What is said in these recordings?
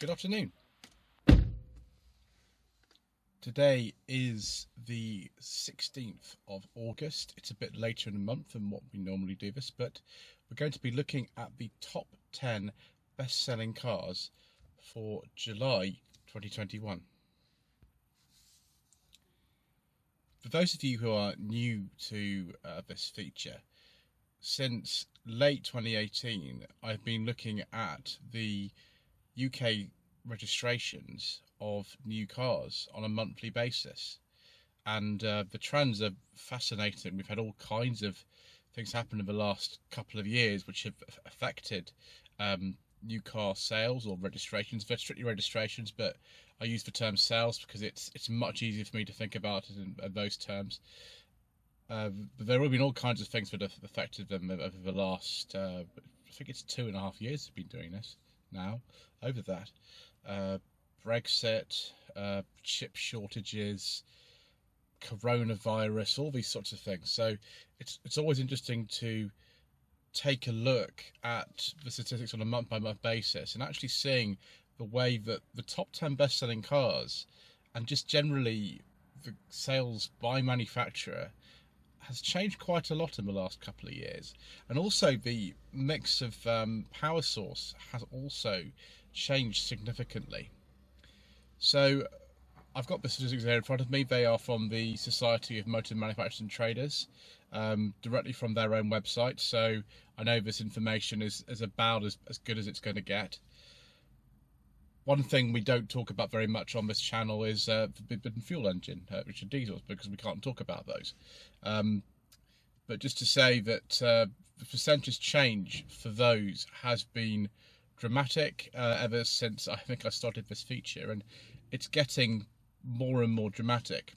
Good afternoon. Today is the 16th of August. It's a bit later in the month than what we normally do this, but we're going to be looking at the top 10 best-selling cars for July 2021. For those of you who are new to this feature, since late 2018, I've been looking at the UK registrations of new cars on a monthly basis, and the trends are fascinating. We've had all kinds of things happen in the last couple of years which have affected new car sales or registrations. They're strictly registrations, but I use the term sales because it's much easier for me to think about it in those terms. But there have been all kinds of things that have affected them over the last, I think it's 2.5 years I've been doing this now, over that. Brexit, chip shortages, coronavirus, all these sorts of things. So it's always interesting to take a look at the statistics on a month-by-month basis and actually seeing the way that the top 10 best-selling cars and just generally the sales by manufacturer has changed quite a lot in the last couple of years. And also the mix of power source has also changed significantly. So I've got the statistics there in front of me. They are from the Society of Motor Manufacturers and Traders, directly from their own website. So I know this information is about as good as it's going to get. One thing we don't talk about very much on this channel is the forbidden fuel engine, which are diesels, because we can't talk about those. But just to say that the percentage change for those has been dramatic ever since I think I started this feature, and it's getting more and more dramatic.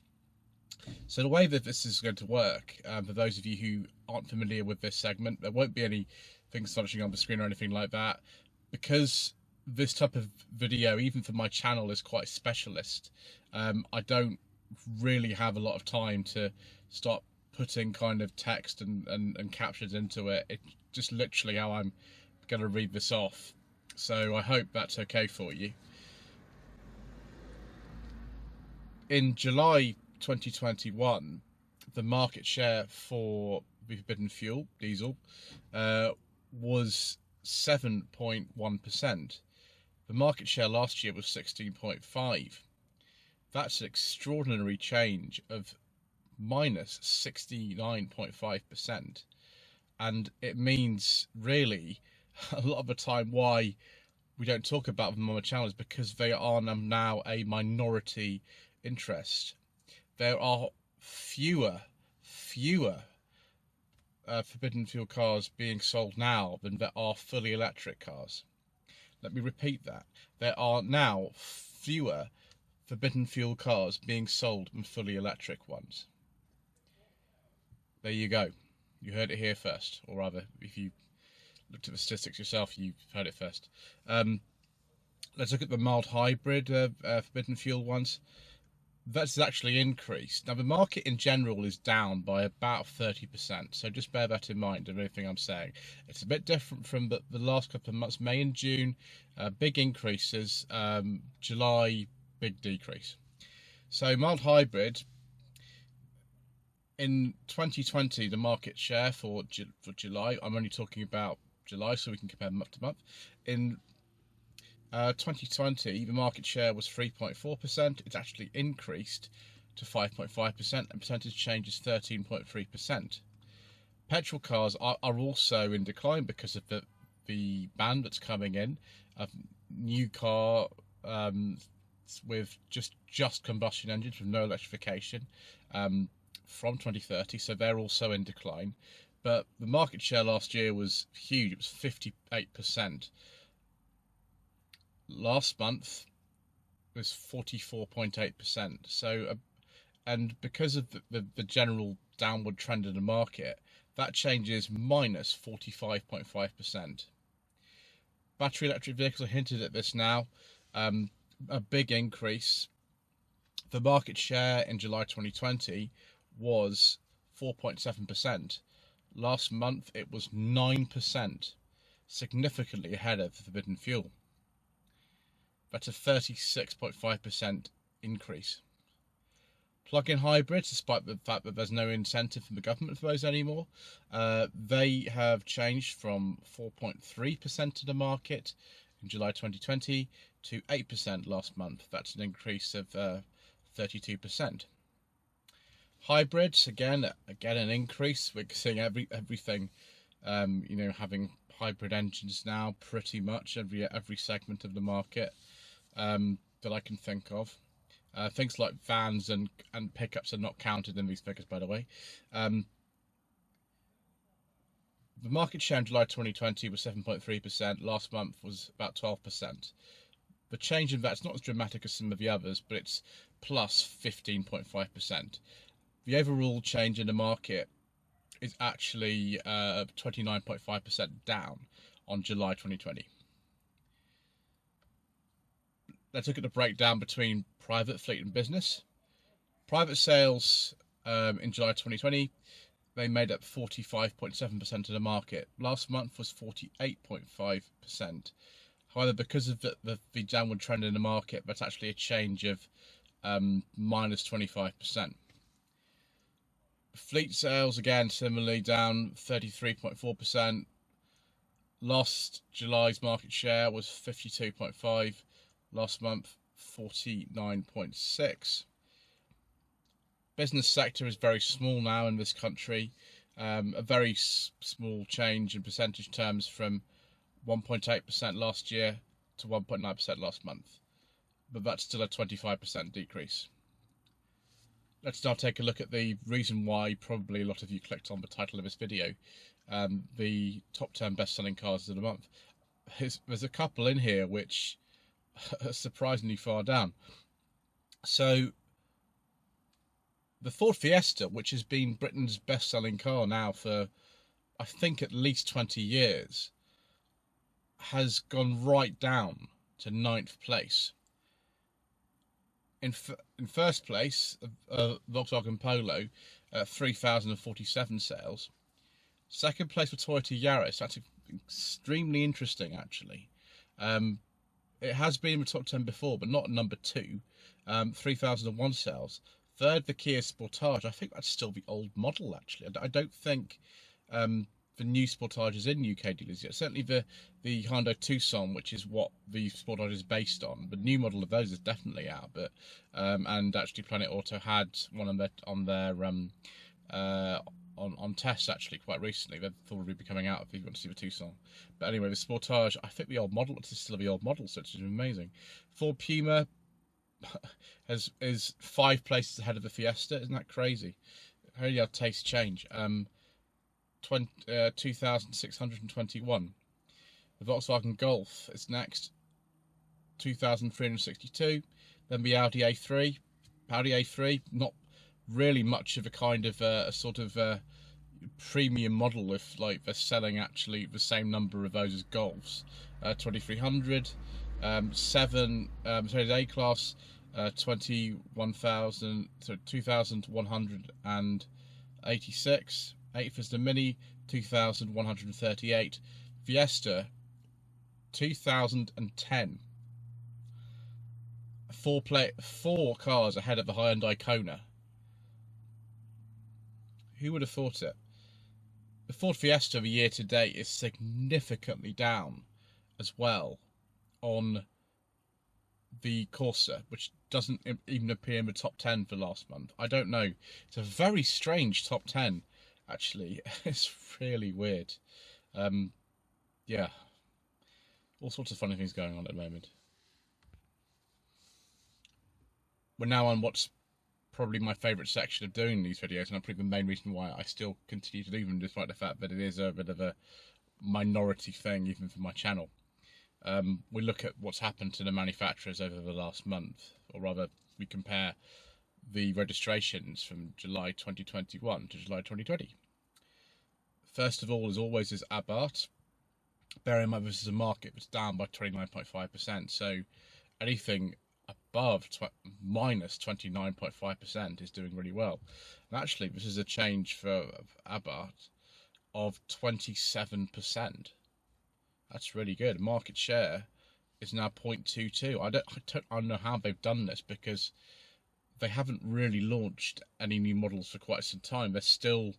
So the way that this is going to work, for those of you who aren't familiar with this segment, there won't be any things flashing on the screen or anything like that, because this type of video, even for my channel, is quite specialist. I don't really have a lot of time to start putting kind of text and captions into it. It's just literally how I'm going to read this off. So I hope that's okay for you. In July 2021, the market share for the forbidden fuel diesel was 7.1%. The market share last year was 16.5%. That's an extraordinary change of minus 69.5%. And it means really a lot of the time why we don't talk about them on the channel is because they are now a minority interest. There are fewer forbidden fuel cars being sold now than there are fully electric cars. Let me repeat that. There are now fewer forbidden fuel cars being sold than fully electric ones. There you go. You heard it here first, or rather, if you looked at the statistics yourself, you've heard it first. Let's look at the mild hybrid forbidden fuel ones. That's actually increased. Now, the market in general is down by about 30%, so just bear that in mind of everything I'm saying. It's a bit different from the last couple of months. May and June, big increases. July, big decrease. So mild hybrid, in 2020, the market share for July, I'm only talking about July so we can compare month to month. In 2020, the market share was 3.4%. It's actually increased to 5.5%, and percentage change is 13.3%. Petrol cars are also in decline because of the ban that's coming in of new car with just combustion engines with no electrification from 2030, so they're also in decline. But the market share last year was huge. It was 58%. Last month was 44.8%. So, and because of the general downward trend in the market, that changes minus 45.5%. Battery electric vehicles are hinted at this now. A big increase. The market share in July 2020 was 4.7%. Last month it was 9%, significantly ahead of the forbidden fuel. That's a 36.5% increase. Plug-in hybrids, despite the fact that there's no incentive from the government for those anymore, they have changed from 4.3% of the market in July 2020 to 8% last month. That's an increase of 32%. Hybrids, again an increase. We're seeing everything, having hybrid engines now. Pretty much every segment of the market that I can think of. Things like vans and pickups are not counted in these figures, by the way. The market share in July 2020 was 7.3%. Last month was about 12%. The change in that's not as dramatic as some of the others, but it's plus 15.5%. The overall change in the market is actually 29.5% down on July 2020. Let's look at the breakdown between private fleet and business. Private sales in July 2020, they made up 45.7% of the market. Last month was 48.5%. However, because of the downward trend in the market, that's actually a change of minus 25%. Fleet sales, again, similarly down 33.4%. Last July's market share was 52.5%. Last month, 49.6%. Business sector is very small now in this country. A very small change in percentage terms from 1.8% last year to 1.9% last month. But that's still a 25% decrease. Let's now take a look at the reason why probably a lot of you clicked on the title of this video, the top 10 best-selling cars of the month. There's a couple in here which are surprisingly far down. So the Ford Fiesta, which has been Britain's best-selling car now for, I think, at least 20 years, has gone right down to 9th place. In first place, Volkswagen Polo, 3,047 sales. Second place for Toyota Yaris. That's extremely interesting, actually. It has been in the top 10 before, but not number 2. 3,001 sales. Third, the Kia Sportage. I think that's still the old model, actually. I don't think the new Sportage is in UK dealers yet. Certainly the Hyundai Tucson, which is what the Sportage is based on. The new model of those is definitely out. But and actually, Planet Auto had one on tests actually quite recently. They've probably be coming out if you want to see the Tucson. But anyway, the Sportage, I think the old model, it's still the old model, so it's amazing. Ford Puma is 5 places ahead of the Fiesta. Isn't that crazy? How do your tastes change? 2,621. The Volkswagen Golf is next, 2,362. Then the Audi A3. Audi A3, not really much of a kind of a sort of premium model, if like they're selling actually the same number of those as Golfs. 2,300. 7 Mercedes A-Class, 2,186. 8th is the Mini, 2,138. Fiesta, 2,010. 4 cars ahead of the Hyundai Kona. Who would have thought it? The Ford Fiesta of the year to date is significantly down as well on the Corsa, which doesn't even appear in the top 10 for last month. I don't know. It's a very strange top 10, actually. It's really weird. Yeah. All sorts of funny things going on at the moment. We're now on what's probably my favourite section of doing these videos, and probably the main reason why I still continue to do them, despite the fact that it is a bit of a minority thing, even for my channel. We look at what's happened to the manufacturers over the last month, or rather, we compare the registrations from July 2021 to July 2020. First of all, as always, is Abarth. Bear in mind this is a market that's down by 29.5%, so anything above minus 29.5% is doing really well. And actually, this is a change for Abarth of 27%. That's really good. Market share is now 0.22. I don't know how they've done this, because they haven't really launched any new models for quite some time. They're still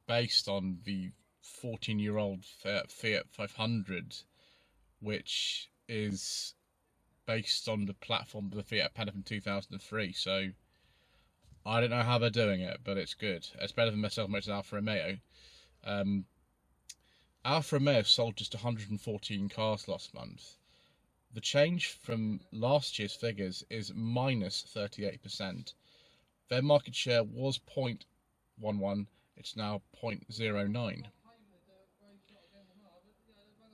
based on the 14-year-old Fiat 500, which is based on the platform of the Fiat Panda from 2003. So I don't know how they're doing it, but it's good. It's better than myself making Alfa Romeo. Alfa Romeo sold just 114 cars last month. The change from last year's figures is minus 38%. Their market share was 0.11, it's now 0.09.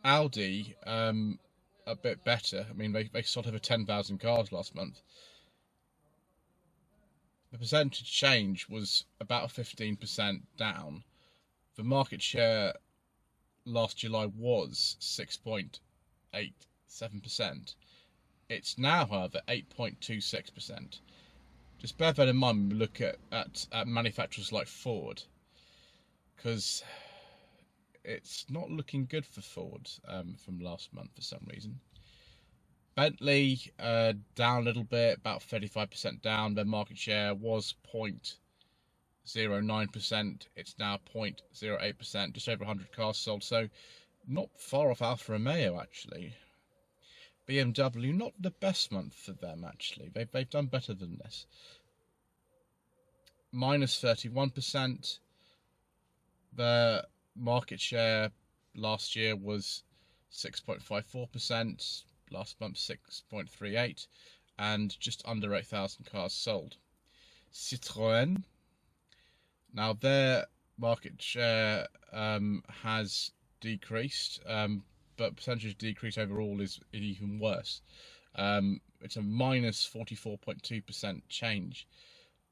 Audi, a bit better. I mean, they sold over 10,000 cars last month. The percentage change was about 15% down. The market share last July was 6.87%. It's now, however, 8.26%. Just bear that in mind when we look at manufacturers like Ford, because it's not looking good for Ford from last month for some reason. Bentley down a little bit, about 35% down. Their market share was 0.09%. It's now 0.08%, just over 100 cars sold. So not far off Alfa Romeo, actually. BMW, not the best month for them, actually. They've done better than this. Minus 31%. Their market share last year was 6.54%. Last month 6.38, and just under 8,000 cars sold. Citroën, now their market share has decreased, but percentage decrease overall is even worse. It's a minus 44.2% change.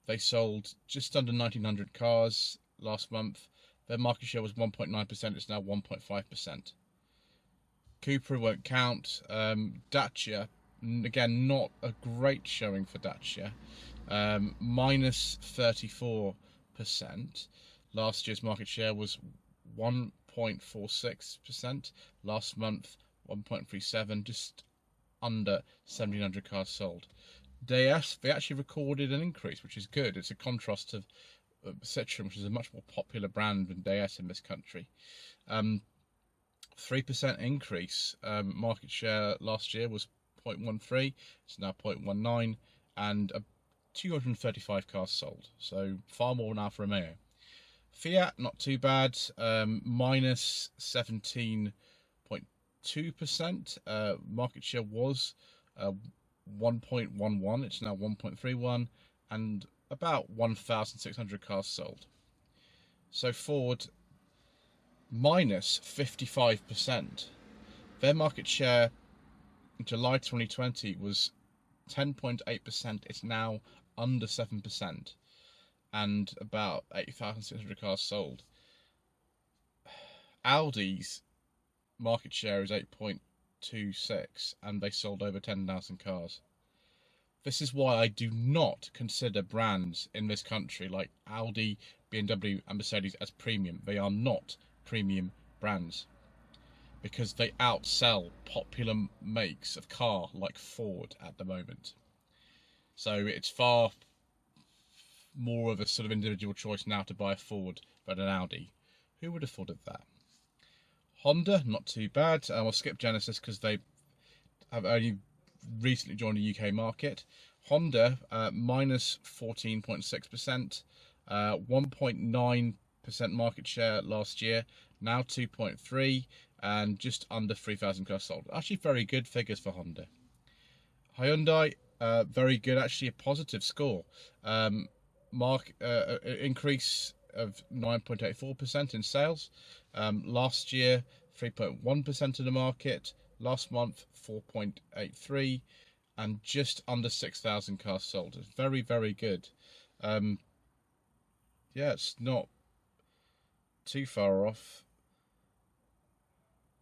They sold just under 1,900 cars last month. Their market share was 1.9%. It's now 1.5%. Cupra won't count. Dacia, again, not a great showing for Dacia. Minus 34%. Last year's market share was 1.46%. Last month, 1.37%, just under 1,700 cars sold. DS, they actually recorded an increase, which is good. It's a contrast to Citroën, which is a much more popular brand than DS in this country. 3% increase. Market share last year was 0.13, it's now 0.19, and 235 cars sold, so far more than Alfa Romeo. Fiat, not too bad, minus 17.2%. Market share was 1.11, it's now 1.31, and about 1,600 cars sold. So Ford, minus 55%. Their market share in July 2020 was 10.8%. It's now under 7%, and about 8,600 cars sold. Audi's market share is 8.26, and they sold over 10,000 cars. This is why I do not consider brands in this country like Audi, BMW and Mercedes as premium. They are not premium brands, because they outsell popular makes of car like Ford at the moment. So it's far more of a sort of individual choice now to buy a Ford than an Audi. Who would have thought of that? Honda, not too bad. We'll skip Genesis because they have only recently joined the UK market. Honda, minus 14.6%, 1.9% market share last year, now 2.3%, and just under 3,000 cars sold. Actually very good figures for Honda. Hyundai, very good, actually a positive score. Increase of 9.84% in sales. Last year, 3.1% of the market. Last month, 4.83%, and just under 6,000 cars sold. It's very, very good. Yeah, it's not too far off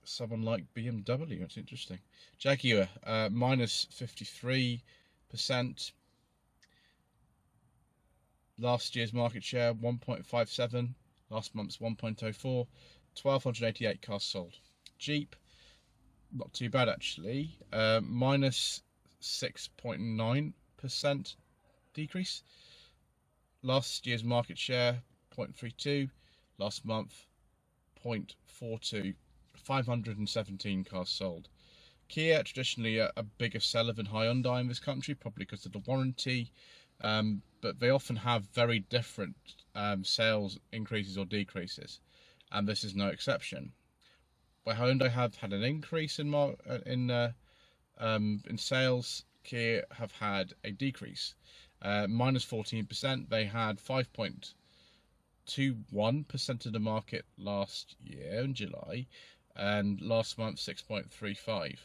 someone like BMW. It's interesting. Jaguar, minus 53%. Last year's market share 1.57, last month's 1.04, 1,288 cars sold. Jeep, Not too bad actually. Minus 6.9% decrease. Last year's market share 0.32. Last month 0.42. 517 cars sold. Kia, traditionally a bigger seller than Hyundai in this country, probably because of the warranty, but they often have very different sales increases or decreases, and this is no exception. Where Hyundai have had an increase in sales, Kia have had a decrease. Minus 14%. They had 5.21% of the market last year in July, and last month 6.35.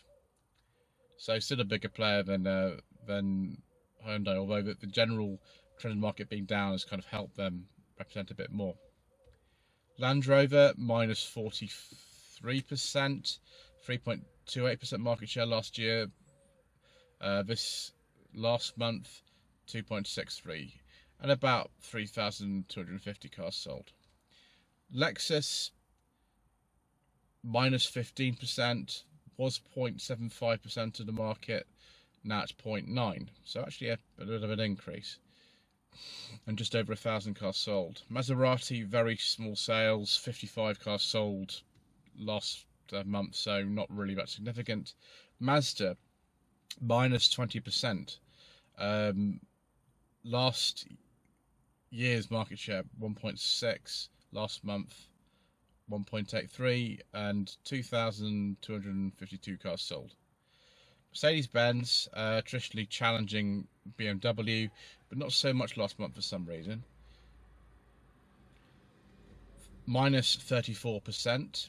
So still a bigger player than Hyundai, although the general trend of the market being down has kind of helped them represent a bit more. Land Rover minus 43%, 3.28% market share last year. This last month 2.63, and about 3,250 cars sold. Lexus minus 15%, was 0.75% of the market, now it's 0.9, so actually a bit of an increase, and just over 1,000 cars sold. Maserati, very small sales, 55 cars sold last month, so not really that significant. Mazda minus 20%. Last year's market share 1.6, last month 1.83, and 2,252 cars sold. Mercedes-Benz, traditionally challenging BMW, but not so much last month for some reason. Minus 34%.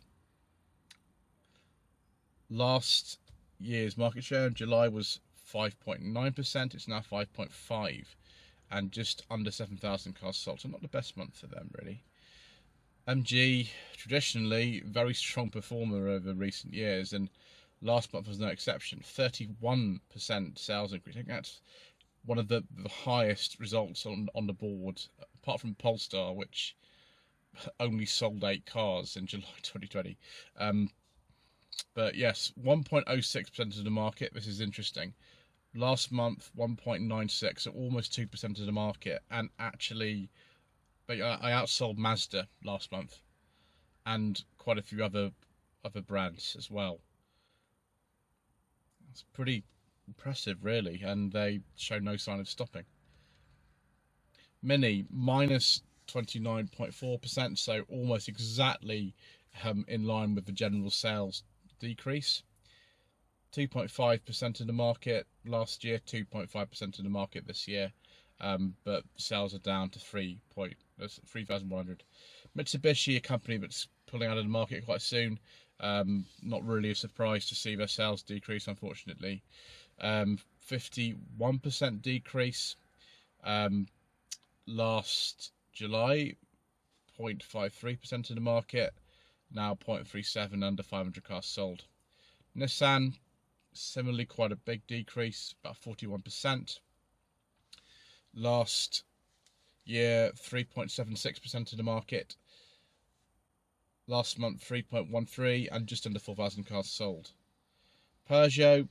Last year's market share in July was 5.9%, it's now 5.5%, and just under 7,000 cars sold, so not the best month for them really. MG, traditionally very strong performer over recent years, and last month was no exception. 31% sales increase. I think that's one of the highest results on the board, apart from Polestar, which only sold 8 cars in July 2020. But yes, 1.06% of the market. This is interesting. Last month 1.96, so almost 2% of the market, and actually I outsold Mazda last month, and quite a few other brands as well. It's pretty impressive really, and they show no sign of stopping. Mini minus 29.4%, so almost exactly in line with the general sales decrease. 2.5% of the market last year, 2.5% of the market this year, but sales are down to 3,100. Mitsubishi, a company that's pulling out of the market quite soon, not really a surprise to see their sales decrease, unfortunately. 51% decrease. Last July, 0.53% of the market, now 0.37, under 500 cars sold. Nissan, similarly quite a big decrease, about 41%. Last year 3.76% of the market, last month 3.13, and just under 4,000 cars sold. Peugeot,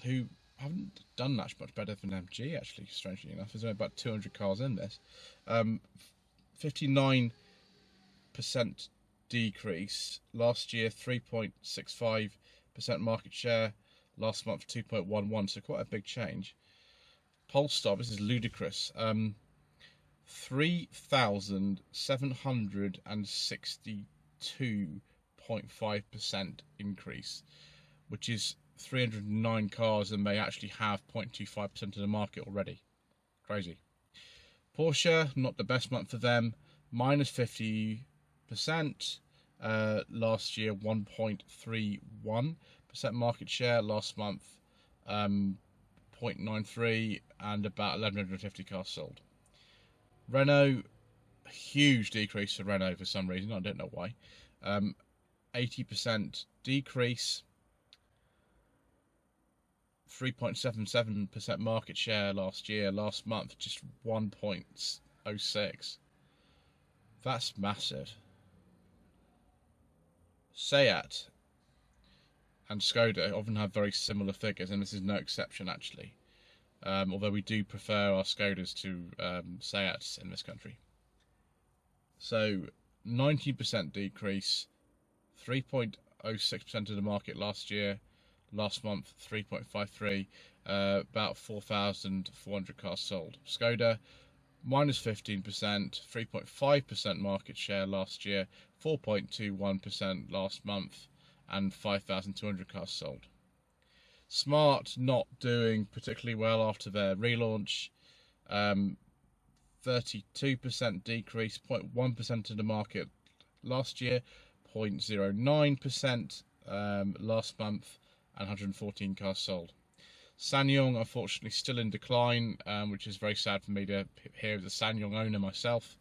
who haven't done much better than MG actually, strangely enough, there's only about 200 cars in this. 59% decrease. Last year 3.65% market share, last month 2.11, so quite a big change. Polestar, this is ludicrous. 3,762.5% increase, which is 309 cars, and they actually have 0.25% of the market already. Crazy. Porsche, not the best month for them, minus 50%. Last year 1.31% market share, last month 0.93, and about 1,150 cars sold. Renault, huge decrease for Renault for some reason, I don't know why. 80% decrease. 3.77% market share last year, last month just 1.06. That's massive. Seat, and Skoda often have very similar figures, and this is no exception actually. Although we do prefer our Skodas to Seats in this country. So 19% decrease, 3.06% of the market last year. Last month 3.53, about 4,400 cars sold. Skoda minus 15%, 3.5% market share last year, 4.21% last month, and 5,200 cars sold. Smart not doing particularly well after their relaunch. 32% decrease, 0.1% of the market last year, 0.09% last month, and 114 cars sold. SsangYong, unfortunately, still in decline, which is very sad for me to hear as a SsangYong owner myself.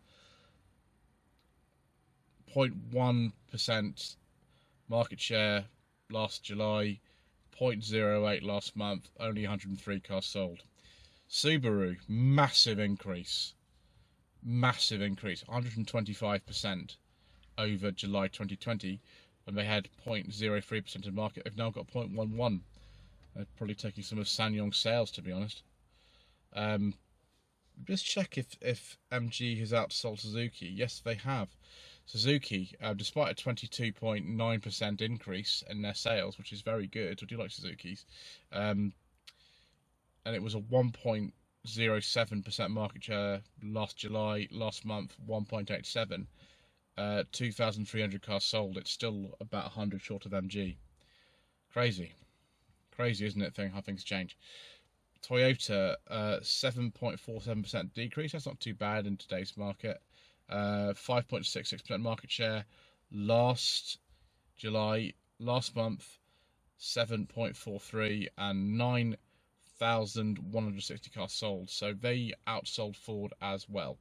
0.1% market share last July, 0.08 last month, only 103 cars sold. Subaru, massive increase, 125% over July 2020, when they had 0.03% of the market. They've now got 0.11. They're probably taking some of SsangYong's sales, to be honest. Just check if MG has outsold Suzuki. Yes, they have. Suzuki, despite a 22.9% increase in their sales, which is very good. I do like Suzuki's. And it was a 1.07% market share last July. Last month, 1.87. 2,300 cars sold. It's still about 100 short of MG. Crazy, isn't it? How things change. Toyota, 7.47% decrease. That's not too bad in today's market. 5.66% market share last July. Last month, 7.43 and 9,160 cars sold. So they outsold Ford as well.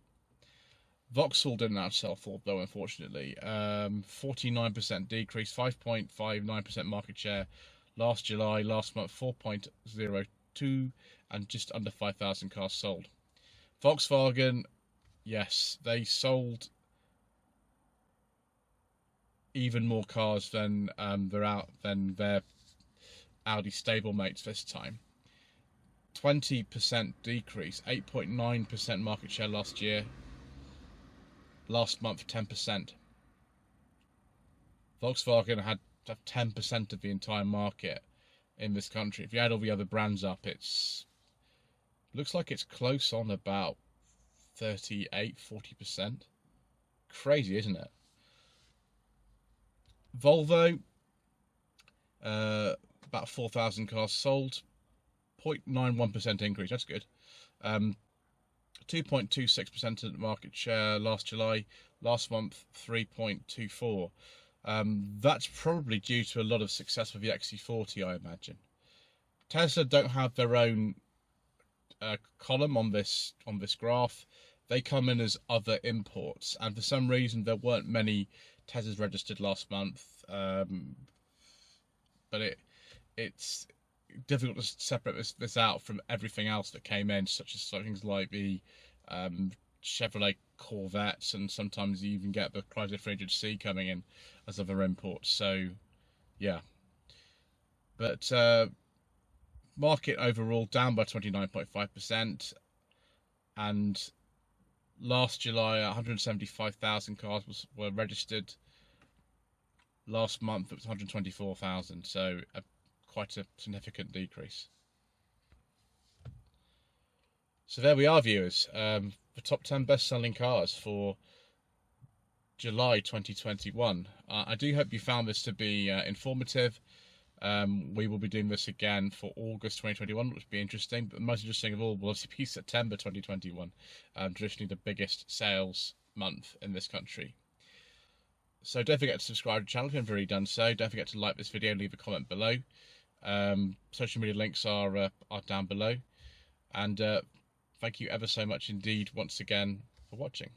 Vauxhall didn't outsell Ford though, unfortunately. 49% decrease, 5.59% market share last July. Last month, 4.02 and just under 5,000 cars sold. Volkswagen, yes, they sold even more cars than their Audi stablemates this time. 20% decrease, 8.9% market share last year. Last month, 10%. Volkswagen had 10% of the entire market in this country. If you add all the other brands up, looks like it's close on about 38-40%. Crazy, isn't it? Volvo, about 4,000 cars sold, 0.91% increase. That's good. 2.26% of the market share last July. Last month, 3.24. That's probably due to a lot of success with the XC40, I imagine. Tesla don't have their own column on this graph. They come in as other imports, and for some reason there weren't many Teslas registered last month. But it's difficult to separate this out from everything else that came in, such as things like the Chevrolet Corvettes, and sometimes you even get the Chrysler 300C coming in as other imports. So yeah, but market overall down by 29.5%, and last July 175,000 cars were registered. Last month it was 124,000, so quite a significant decrease. So there we are, viewers. The top 10 best-selling cars for July 2021. I do hope you found this to be informative. We will be doing this again for August 2021, which will be interesting. But the most interesting of all will obviously be September 2021, traditionally the biggest sales month in this country. So don't forget to subscribe to the channel if you haven't already done so. Don't forget to like this video and leave a comment below. Social media links are down below. And thank you ever so much indeed once again for watching.